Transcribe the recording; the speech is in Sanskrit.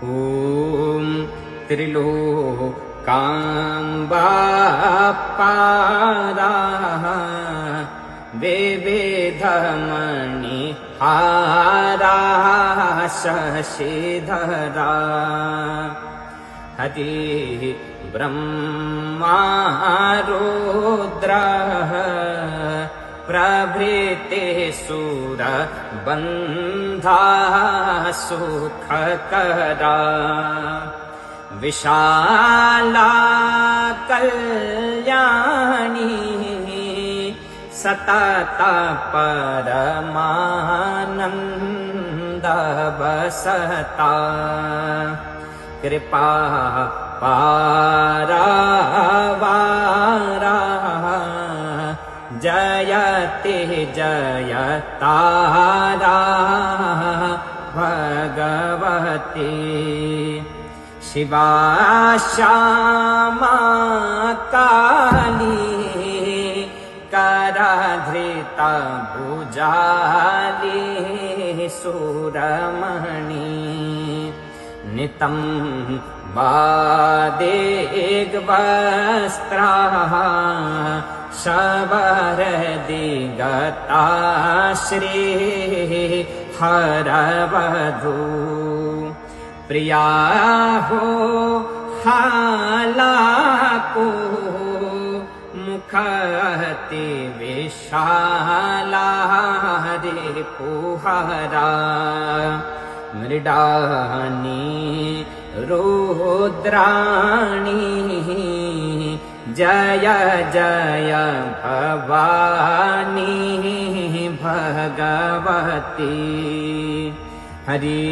ॐ त्रिलोकाम्बापादाः विविधमणिहाराः शशिधरा हरिः ब्रह्मा रुद्रः प्रभृतिः सुरबन्धाः सुखकरा विशाला कल्याणी सतत परमानन्दवसता कृपा पारावारः जयति जयतारा भगवती शिवा श्यामा काली करधृता भुजाली सुरमणि नितं वादेग्वस्त्राः शबरदिगता श्रीः हरवधू प्रिया हो हालाको मुखति विशाला रिपुहरा मृडानी रुद्राणी जय जय भवानी भगवती हरि।